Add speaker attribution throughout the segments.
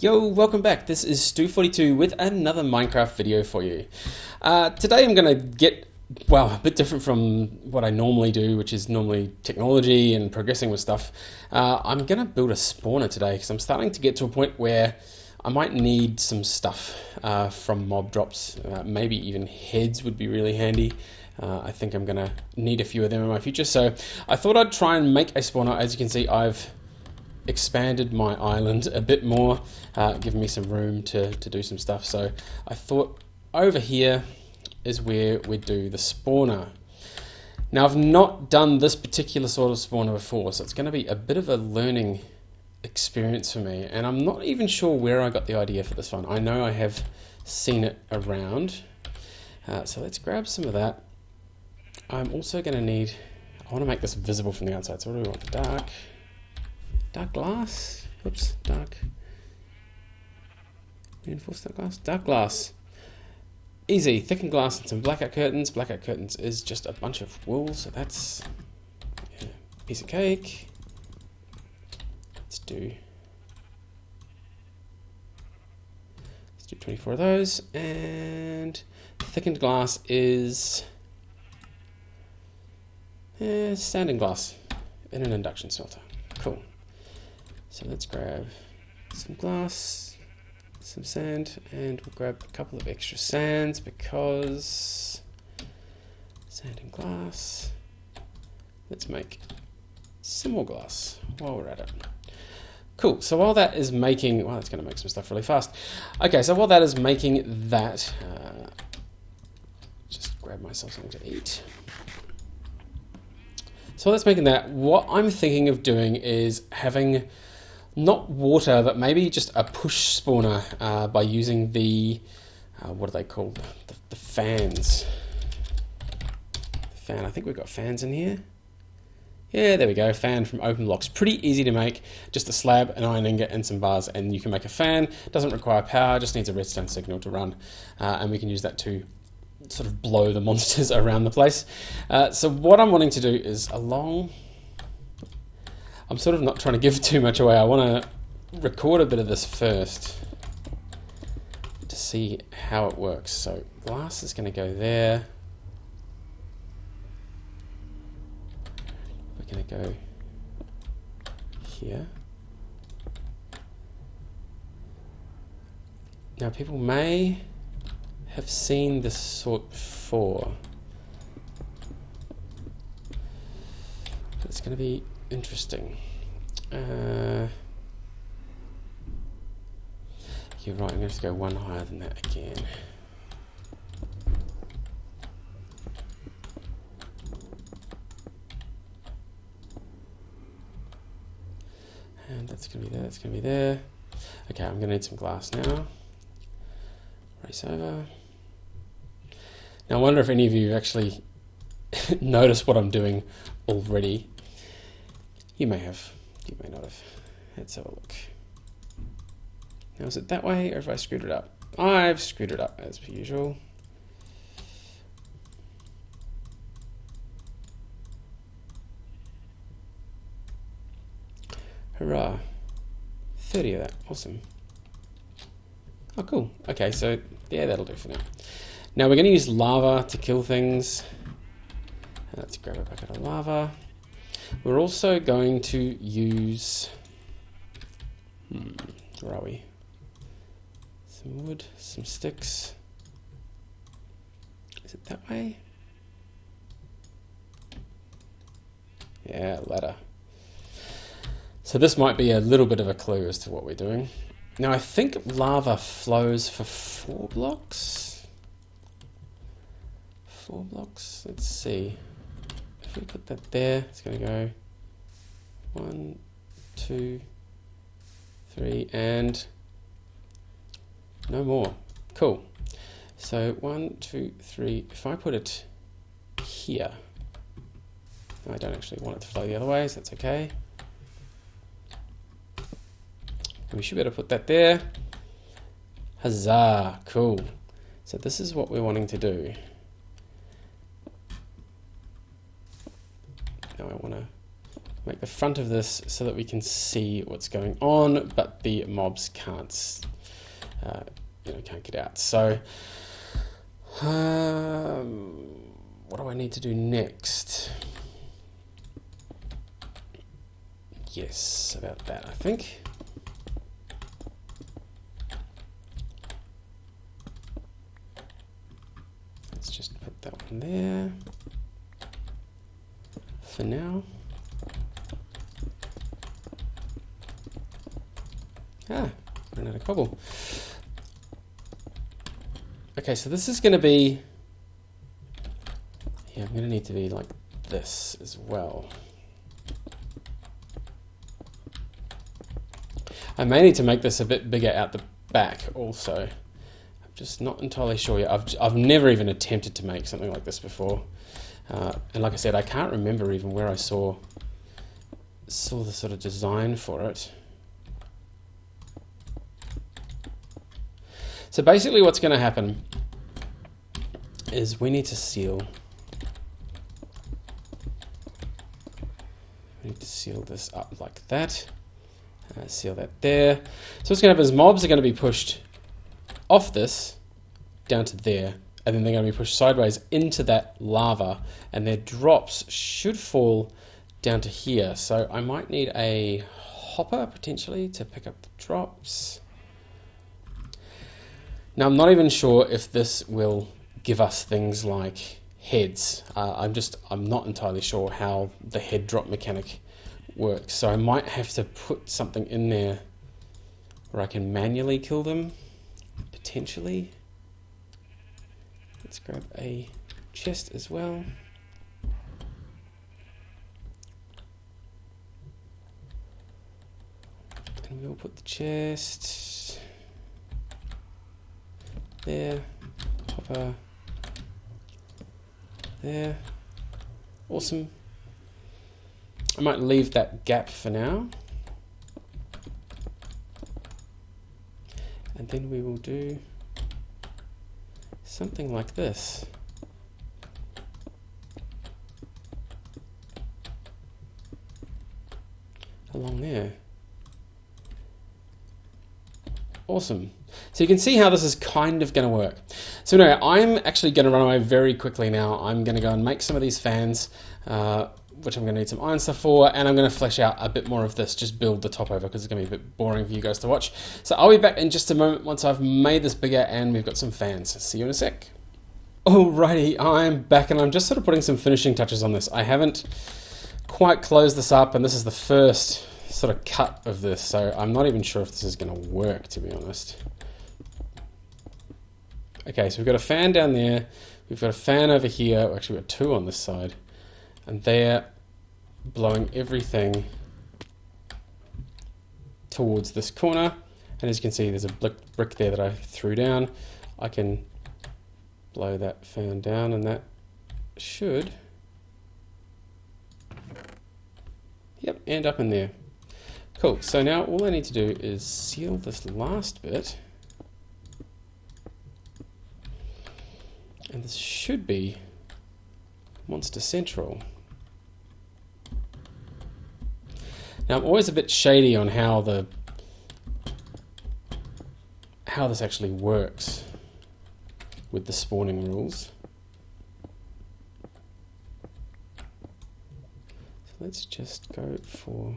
Speaker 1: Yo, welcome back. This is Stu42 with another Minecraft video for you. Today I'm going to get, a bit different from what I normally do, which is normally technology and progressing with stuff. I'm going to build a spawner today because I'm starting to get to a point where I might need some stuff from mob drops. Maybe even heads would be really handy. I think I'm going to need a few of them in my future. So I thought I'd try and make a spawner. As you can see, I've expanded my island a bit more, giving me some room to do some stuff. So I thought over here is where we do the spawner. Now I've not done this particular sort of spawner before, so it's going to be a bit of a learning experience for me, and I'm not even sure where I got the idea for this one. I know I have seen it around, so let's grab some of that. I'm also going to need, I want to make this visible from the outside, so what do we want? Dark glass? Oops, dark. Reinforced dark glass. Easy, thickened glass and some blackout curtains. Blackout curtains is just a bunch of wool, so that's a piece of cake. Let's do 24 of those. And thickened glass is sand and glass in an induction smelter. Cool. So let's grab some glass, some sand, and we'll grab a couple of extra sands because sand and glass. Let's make some more glass while we're at it. Cool, so while that is making, it's going to make some stuff really fast. Okay, so while that is making that, just grab myself something to eat. So while that's making that, what I'm thinking of doing is having not water, but maybe just a push spawner by using the, what are they called? The fans. Fan, I think we've got fans in here. Yeah, there we go, fan from open blocks. Pretty easy to make, just a slab, an iron ingot, and some bars, and you can make a fan. Doesn't require power, just needs a redstone signal to run, and we can use that to sort of blow the monsters around the place. So what I'm wanting to do is I'm sort of not trying to give too much away. I want to record a bit of this first to see how it works. So glass is going to go there. We're going to go here. Now people may have seen this sort before. It's going to be interesting. You're right, I'm going to have to go one higher than that again. And that's going to be there, that's going to be there. Okay, I'm going to need some glass now. Race over. Now I wonder if any of you actually notice what I'm doing already. You may have, you may not have. Let's have a look. Now is it that way or have I screwed it up? I've screwed it up as per usual. Hurrah. 30 of that, awesome. Oh cool, okay, so yeah, that'll do for now. Now we're going to use lava to kill things. Let's grab a bucket of lava. We're also going to use, where are we? Some wood, some sticks. Is it that way? Yeah, ladder. So this might be a little bit of a clue as to what we're doing. Now I think lava flows for 4 blocks. 4 blocks, let's see. If we put that there, it's going to go 1, 2, 3, and no more. Cool. So 1, 2, 3. If I put it here, I don't actually want it to flow the other way, so that's okay. And we should be able to put that there. Huzzah! Cool. So this is what we're wanting to do. Now I want to make the front of this so that we can see what's going on, but the mobs can't, can't get out. So, what do I need to do next? Yes, about that, I think. Let's just put that one there for now. Ran out of cobble. Okay, so this is going to be, I'm going to need to be like this as well. I may need to make this a bit bigger out the back also. I'm just not entirely sure yet. I've never even attempted to make something like this before. And like I said, I can't remember even where I saw the sort of design for it. So basically what's going to happen is we need to seal. We need to seal this up like that. Seal that there. So what's going to happen is mobs are going to be pushed off this down to there, and then they're going to be pushed sideways into that lava, and their drops should fall down to here. So I might need a hopper potentially to pick up the drops. Now I'm not even sure if this will give us things like heads. I'm not entirely sure how the head drop mechanic works. So I might have to put something in there where I can manually kill them, potentially. Let's grab a chest as well. And we'll put the chest there, hopper there. Awesome. I might leave that gap for now. And then we will do something like this. Along there. Awesome. So you can see how this is kind of going to work. So anyway, I'm actually going to run away very quickly now. I'm going to go and make some of these fans, which I'm going to need some iron stuff for, and I'm going to flesh out a bit more of this, just build the top over, because it's going to be a bit boring for you guys to watch. So I'll be back in just a moment once I've made this bigger and we've got some fans. See you in a sec. Alrighty, I'm back and I'm just sort of putting some finishing touches on this. I haven't quite closed this up, and this is the first sort of cut of this, so I'm not even sure if this is going to work, to be honest. Okay, so we've got a fan down there, we've got a fan over here, actually we've got two on this side, and they're blowing everything towards this corner, and as you can see there's a brick there that I threw down. I can blow that fan down and that should, yep, end up in there. Cool, so now all I need to do is seal this last bit, and this should be Monster Central. Now I'm always a bit shady on how this actually works with the spawning rules. So let's just go for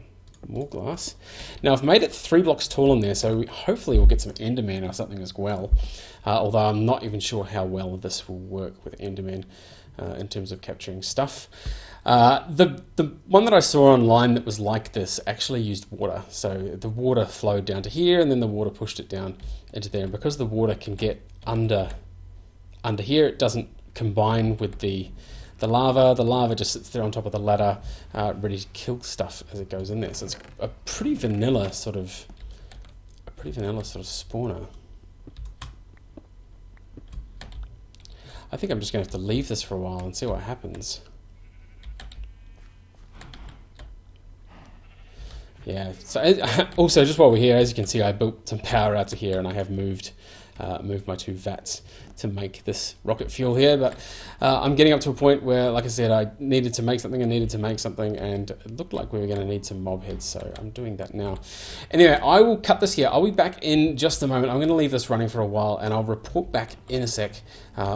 Speaker 1: more glass. Now I've made it 3 blocks tall in there, so hopefully we'll get some Enderman or something as well. Although I'm not even sure how well this will work with Enderman in terms of capturing stuff. The one that I saw online that was like this actually used water. So the water flowed down to here, and then the water pushed it down into there. And because the water can get under here, it doesn't combine with the lava. The lava just sits there on top of the ladder, ready to kill stuff as it goes in there. So it's a pretty vanilla sort of spawner. I think I'm just going to have to leave this for a while and see what happens. Yeah, so also just while we're here, as you can see, I built some power out to here, and I have moved move my 2 vats to make this rocket fuel here. But I'm getting up to a point where, like I said, I needed to make something, and it looked like we were going to need some mob heads, so I'm doing that now. Anyway, I will cut this here. I'll be back in just a moment. I'm going to leave this running for a while, and I'll report back in a sec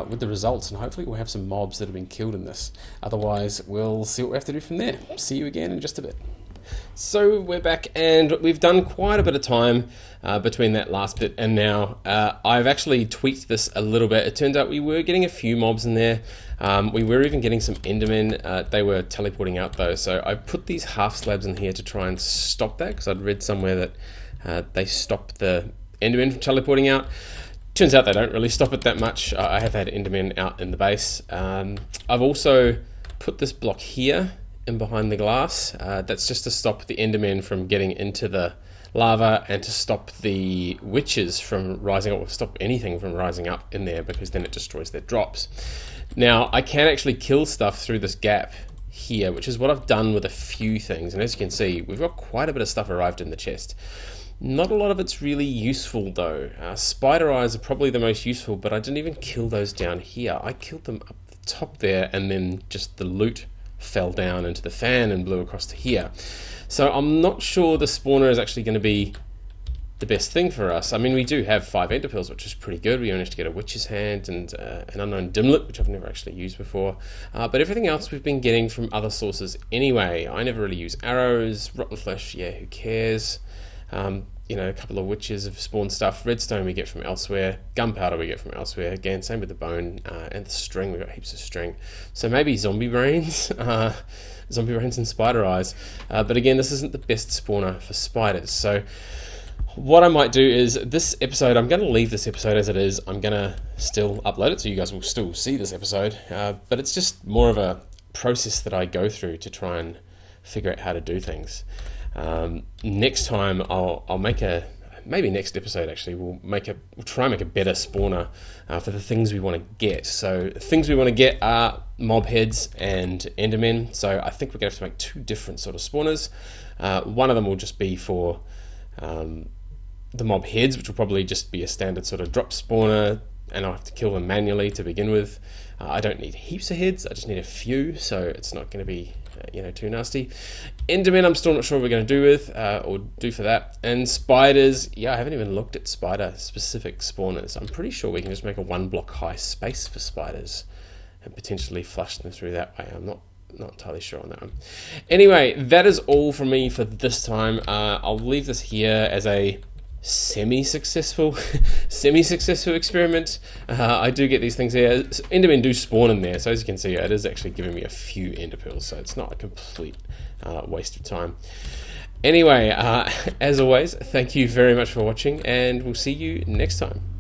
Speaker 1: with the results, and hopefully we'll have some mobs that have been killed in this. Otherwise, we'll see what we have to do from there. See you again in just a bit. So we're back, and we've done quite a bit of time between that last bit and now. I've actually tweaked this a little bit. It turns out we were getting a few mobs in there. We were even getting some Endermen. They were teleporting out though, so I put these half slabs in here to try and stop that, because I'd read somewhere that they stop the Endermen from teleporting out. Turns out they don't really stop it that much. I have had Endermen out in the base. I've also put this block here in behind the glass. That's just to stop the Endermen from getting into the lava, and to stop the witches from rising up, or stop anything from rising up in there, because then it destroys their drops. Now, I can actually kill stuff through this gap here, which is what I've done with a few things, and as you can see, we've got quite a bit of stuff arrived in the chest. Not a lot of it's really useful though. Spider eyes are probably the most useful, but I didn't even kill those down here. I killed them up the top there, and then just the loot fell down into the fan and blew across to here. So I'm not sure the spawner is actually going to be the best thing for us. I mean, we do have 5 ender pearls, which is pretty good. We managed to get a witch's hand and an unknown dimlet, which I've never actually used before. But everything else we've been getting from other sources anyway. I never really use arrows. Rotten flesh, yeah, who cares? You know, a couple of witches have spawned stuff. Redstone we get from elsewhere. Gunpowder we get from elsewhere. Again, same with the bone and the string. We've got heaps of string. So maybe zombie brains. Zombie brains and spider eyes. But again, this isn't the best spawner for spiders. So what I might do is, this episode, I'm going to leave this episode as it is. I'm going to still upload it, so you guys will still see this episode. But it's just more of a process that I go through to try and figure out how to do things. Next time I'll make maybe next episode actually, we'll try and make a better spawner for the things we want to get. So the things we want to get are mob heads and endermen. So I think we're going to have to make 2 different sort of spawners. One of them will just be for the mob heads, which will probably just be a standard sort of drop spawner, and I'll have to kill them manually to begin with. I don't need heaps of heads, I just need a few, so it's not going to be too nasty. Endermen I'm still not sure what we're going to do with, or do for that. And spiders, yeah, I haven't even looked at spider specific spawners. I'm pretty sure we can just make a 1 block high space for spiders and potentially flush them through that way. I'm not entirely sure on that one. Anyway, that is all from me for this time. I'll leave this here as a semi-successful experiment. I do get these things here. Endermen do spawn in there, so as you can see, it is actually giving me a few ender pearls, so it's not a complete waste of time. Anyway, as always, thank you very much for watching, and we'll see you next time.